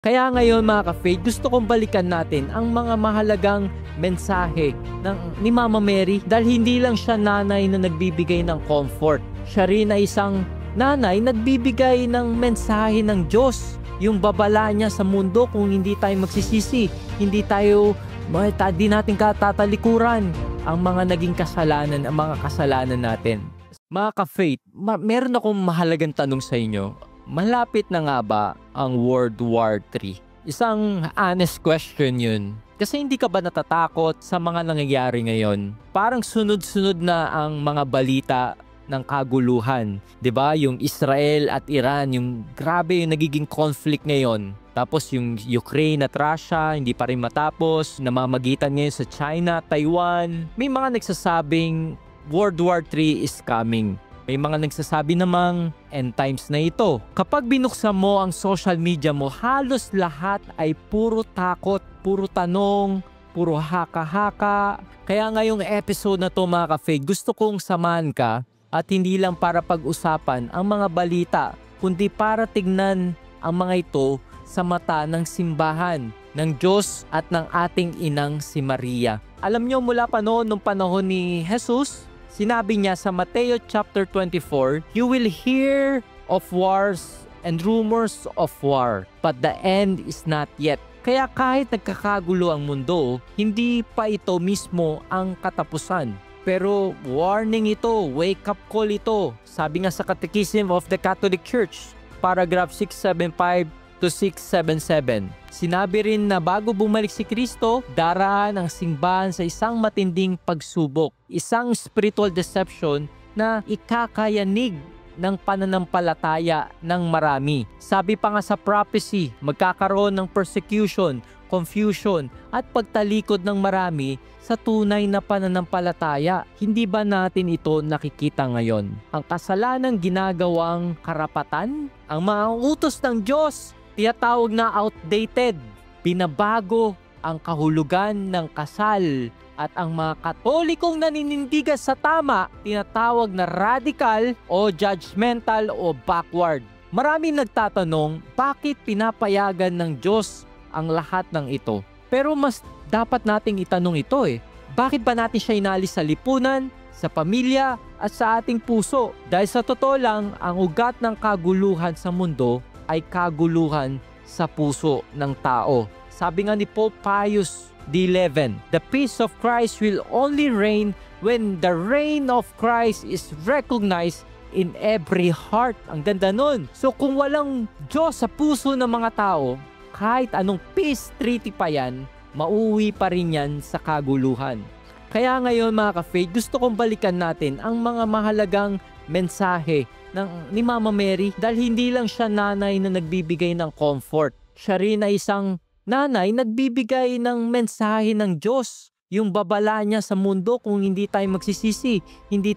Kaya ngayon mga ka-faith, gusto kong balikan natin ang mga mahalagang mensahe ni Mama Mary dahil hindi lang siya nanay na nagbibigay ng comfort. Siya rin ay isang nanay nagbibigay ng mensahe ng Diyos. Yung babala niya sa mundo kung hindi tayo magsisisi, hindi natin tatalikuran ang mga naging kasalanan, ang mga kasalanan natin. Mga ka-faith, meron akong mahalagang tanong sa inyo. Malapit na nga ba ang World War III? Isang honest question yun. Kasi hindi ka ba natatakot sa mga nangyayari ngayon? Parang sunod-sunod na ang mga balita ng kaguluhan. 'Di ba? Yung Israel at Iran, yung grabe yung nagiging conflict ngayon. Tapos yung Ukraine at Russia, hindi pa rin matapos. Namamagitan ngayon sa China, Taiwan. May mga nagsasabing World War III is coming. May mga nagsasabi namang end times na ito. Kapag binuksan mo ang social media mo, halos lahat ay puro takot, puro tanong, puro haka-haka. Kaya ngayong episode na to mga ka-faith, gusto kong samahan ka at hindi lang para pag-usapan ang mga balita, kundi para tignan ang mga ito sa mata ng simbahan, ng Diyos at ng ating inang si Maria. Alam nyo, mula pa noon, nung panahon ni Jesus, sinabi niya sa Mateo chapter 24, "You will hear of wars and rumors of war, but the end is not yet." Kaya kahit nagkakagulo ang mundo, hindi pa ito mismo ang katapusan. Pero warning ito, wake up call ito. Sabi nga sa Catechism of the Catholic Church, paragraph 675 to 677. Sinabi rin na bago bumalik si Kristo, daraan ang simbahan sa isang matinding pagsubok, isang spiritual deception na ikakayanig ng pananampalataya ng marami. Sabi pa nga sa prophecy, magkakaroon ng persecution, confusion at pagtalikod ng marami sa tunay na pananampalataya. Hindi ba natin ito nakikita ngayon? Ang kasalanang ginagawang karapatan, ang mga utos ng Diyos, tinatawag na outdated. Binabago ang kahulugan ng kasal at ang mga Katolikong naninindigan sa tama, tinatawag na radical o judgmental o backward. Maraming nagtatanong, bakit pinapayagan ng Diyos ang lahat ng ito? Pero mas dapat nating itanong ito bakit ba natin siya inalis sa lipunan, sa pamilya at sa ating puso? Dahil sa totoo lang, ang ugat ng kaguluhan sa mundo ay kaguluhan sa puso ng tao. Sabi nga ni Pope Pius XI, "The peace of Christ will only reign when the reign of Christ is recognized in every heart." Ang ganda nun. So kung walang Diyos sa puso ng mga tao, kahit anong peace treaty pa yan, mauwi pa rin yan sa kaguluhan. Kaya ngayon mga ka-faith, gusto kong balikan natin ang mga mahalagang mensahe ni Mama Mary dahil hindi lang siya nanay na nagbibigay ng comfort. Siya rin ay isang nanay nagbibigay ng mensahe ng Diyos. Yung babala niya sa mundo kung hindi tayo magsisisi, hindi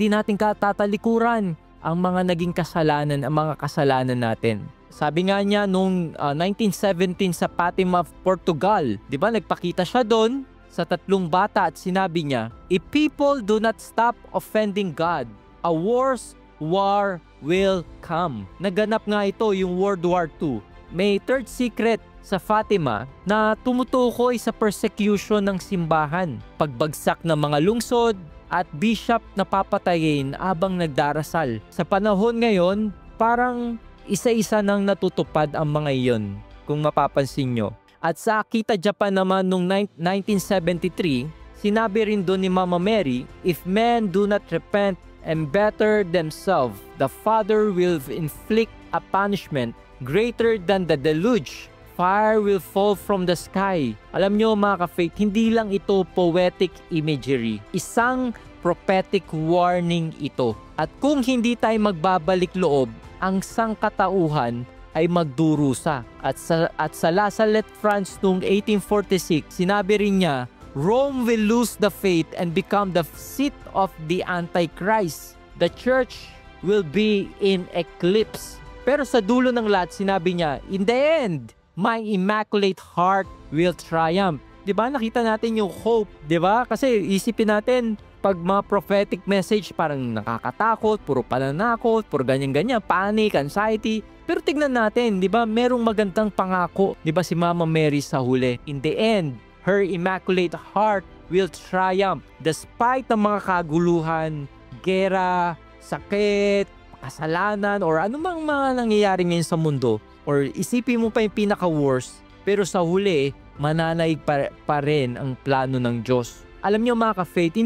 natin tatalikuran ang mga naging kasalanan, ang mga kasalanan natin. Sabi nga niya noong 1917 sa Fatima, Portugal, di ba nagpakita siya doon sa 3 bata at sinabi niya, "If people do not stop offending God, a worse war will come." Naganap nga ito yung World War II. May third secret sa Fatima na tumutukoy sa persecution ng simbahan, pagbagsak ng mga lungsod at bishop na papatayin abang nagdarasal. Sa panahon ngayon, parang isa-isa nang natutupad ang mga iyon, kung mapapansin nyo. At sa Akita Japan naman noong 1973, sinabi rin doon ni Mama Mary, "If men do not repent and better themselves, the Father will inflict a punishment greater than the deluge. Fire will fall from the sky." Alam nyo mga ka-faith, hindi lang ito poetic imagery. Isang prophetic warning ito. At kung hindi tayo magbabalik loob, ang sangkatauhan ay magdurusa. At sa La Salette, France noong 1846, sinabi rin niya, "Rome will lose the faith and become the seat of the Antichrist. The church will be in eclipse." Pero sa dulo ng lahat, sinabi niya, "In the end, my immaculate heart will triumph." 'Di ba? Nakita natin yung hope, 'di ba? Kasi isipin natin, pag mga prophetic message parang nakakatakot, puro pananakot, puro ganyan-ganyan, panic, anxiety. Pero tignan natin, 'di ba? Merong magandang pangako, 'di ba si Mama Mary sa huli. In the end, her immaculate heart will triumph despite ng mga kaguluhan, gera, sakit, kasalanan, or anumang mga nangyayari ngayon sa mundo. Or isipin mo pa yung pinaka-worst, pero sa huli, mananaig pa rin ang plano ng Diyos. Alam niyo mga ka-faith,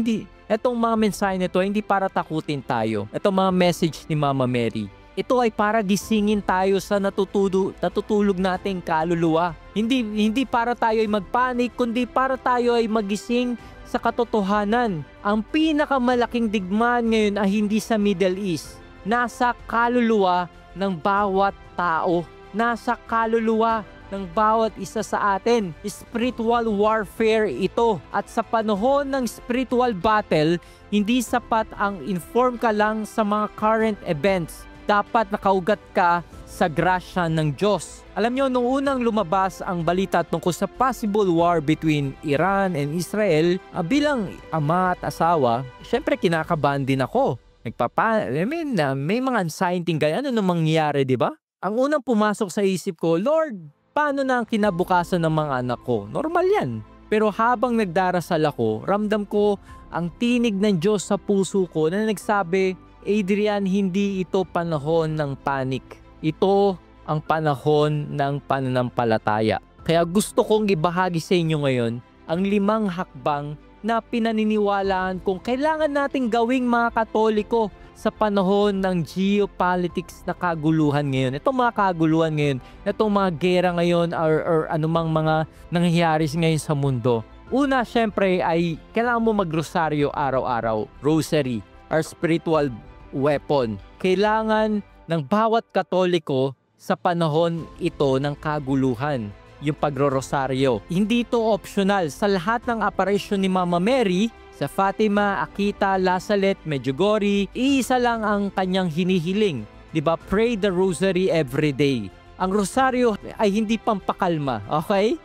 etong mga mensahe nito, hindi para takutin tayo. Etong mga message ni Mama Mary, ito ay para gisingin tayo sa natutulog nating kaluluwa. Hindi para tayo ay magpanik, kundi para tayo ay magising sa katotohanan. Ang pinakamalaking digmaan ngayon ay hindi sa Middle East. Nasa kaluluwa ng bawat tao. Nasa kaluluwa ng bawat isa sa atin. Spiritual warfare ito. At sa panahon ng spiritual battle, hindi sapat ang inform ka lang sa mga current events. Dapat nakaugat ka sa grasya ng Diyos. Alam nyo, nung unang lumabas ang balita tungkol sa possible war between Iran and Israel, bilang ama at asawa, syempre kinakabahan din ako. May mga anxiety ganyan. Ano nang mangyayari, di ba? Ang unang pumasok sa isip ko, Lord, paano na ang kinabukasan ng mga anak ko? Normal yan. Pero habang nagdarasal ako, ramdam ko ang tinig ng Diyos sa puso ko na nagsabi, Adrian, hindi ito panahon ng panic. Ito ang panahon ng pananampalataya. Kaya gusto kong ibahagi sa inyo ngayon ang 5 hakbang na pinaniniwalaan kung kailangan nating gawing mga Katoliko sa panahon ng geopolitics na kaguluhan ngayon. Itong mga kaguluhan ngayon, itong mga gera ngayon or anumang mga nangyayari ngayon sa mundo. Una, syempre, ay kailangan mo magrosaryo araw-araw. Rosary, our spiritual weapon. Kailangan ng bawat Katoliko sa panahon ito ng kaguluhan, yung pagrorosaryo. Hindi ito optional. Sa lahat ng aparisyon ni Mama Mary, sa Fatima, Akita, Lasalet, Medjugorje, iisa lang ang kanyang hinihiling. Diba? Pray the rosary every day. Ang rosaryo ay hindi pampakalma. Okay?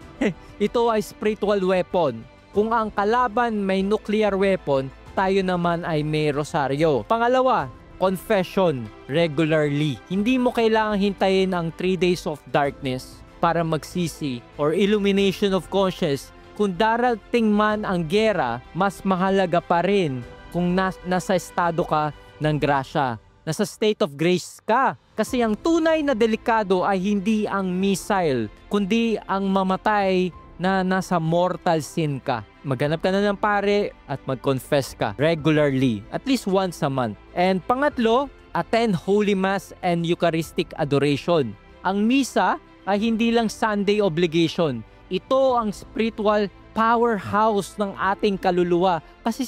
Ito ay spiritual weapon. Kung ang kalaban may nuclear weapon, tayo naman ay may rosaryo. Pangalawa, confession regularly. Hindi mo kailangang hintayin ang 3 days of darkness para magsisi or illumination of conscience. Kung darating man ang gera, mas mahalaga pa rin kung nasa estado ka ng grasya. Nasa state of grace ka. Kasi ang tunay na delikado ay hindi ang missile, kundi ang mamatay na nasa mortal sin ka. Maghanap ka na ng pare at mag-confess ka regularly, at least once a month. And pangatlo, attend Holy Mass and Eucharistic adoration. Ang misa ay hindi lang Sunday obligation. Ito ang spiritual powerhouse ng ating kaluluwa. Kasi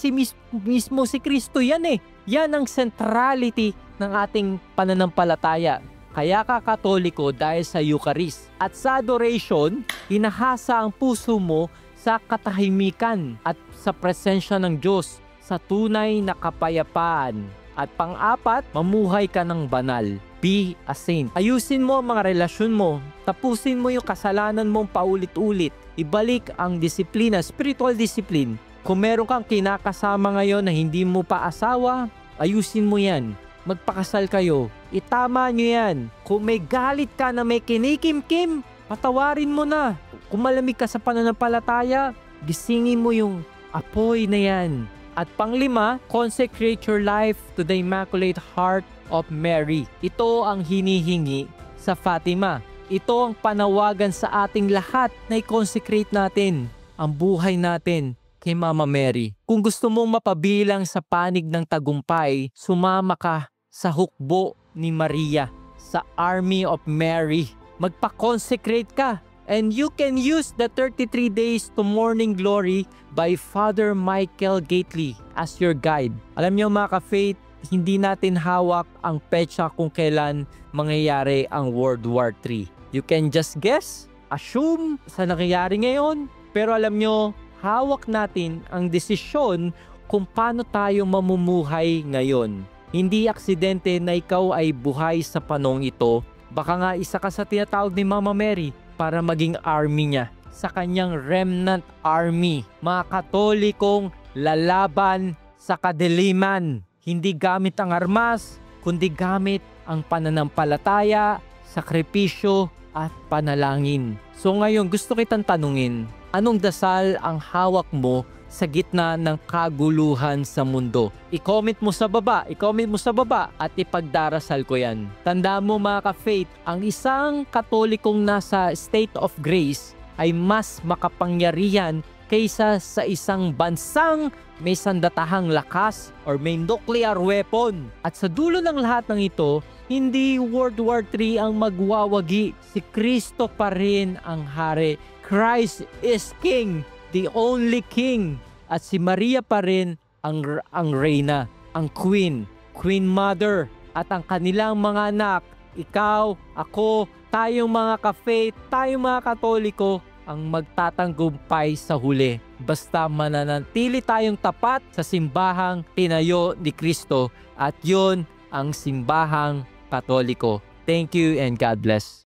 mismo si Kristo yan eh. Yan ang centrality ng ating pananampalataya. Kaya ka Katoliko dahil sa Eucharist. At sa adoration, hinahasa ang puso mo sa katahimikan at sa presensya ng Diyos sa tunay na kapayapaan. At pang-apat, mamuhay ka ng banal. Be a saint. Ayusin mo ang mga relasyon mo. Tapusin mo yung kasalanan mong paulit-ulit. Ibalik ang disiplina, spiritual discipline. Kung meron kang kinakasama ngayon na hindi mo pa asawa, ayusin mo yan. Magpakasal kayo. Itama nyo yan. Kung may galit ka na may kinikim-kim, patawarin mo na. Kung malamig ka sa pananampalataya, gisingin mo yung apoy na yan. At panglima, consecrate your life to the Immaculate Heart of Mary. Ito ang hinihingi sa Fatima. Ito ang panawagan sa ating lahat na i-consecrate natin ang buhay natin kay Mama Mary. Kung gusto mong mapabilang sa panig ng tagumpay, sumama ka sa hukbo ni Maria, sa Army of Mary. Magpa-consecrate ka. And you can use the 33 Days to Morning Glory by Father Michael Gately as your guide. Alam niyo mga ka-faith, hindi natin hawak ang petsa kung kailan mangyayari ang World War III. You can just guess, assume sa nangyayari ngayon, pero alam nyo, hawak natin ang desisyon kung paano tayo mamumuhay ngayon. Hindi aksidente na ikaw ay buhay sa panahong ito. Baka nga isa ka sa tinatawag ni Mama Mary para maging army niya sa kanyang remnant army. Mga Katolikong lalaban sa kadiliman. Hindi gamit ang armas, kundi gamit ang pananampalataya, sakripisyo at panalangin. So ngayon gusto kitang tanungin, anong dasal ang hawak mo sa gitna ng kaguluhan sa mundo? I-comment mo sa baba at ipagdarasal ko yan. Tandaan mo mga ka-faith, ang isang Katolikong nasa state of grace ay mas makapangyarihan kaysa sa isang bansang may sandatahang lakas or may nuclear weapon. At sa dulo ng lahat ng ito, hindi World War III ang magwawagi. Si Kristo pa rin ang hari. Christ is King, the only King. At si Maria pa rin ang reyna, ang Queen Mother. At ang kanilang mga anak, ikaw, ako, tayong mga ka-faith, tayong mga Katoliko, ang magtatanggumpay sa huli. Basta mananatili tayong tapat sa simbahang tinayo ni Kristo, at yun ang simbahang Katoliko. Thank you and God bless.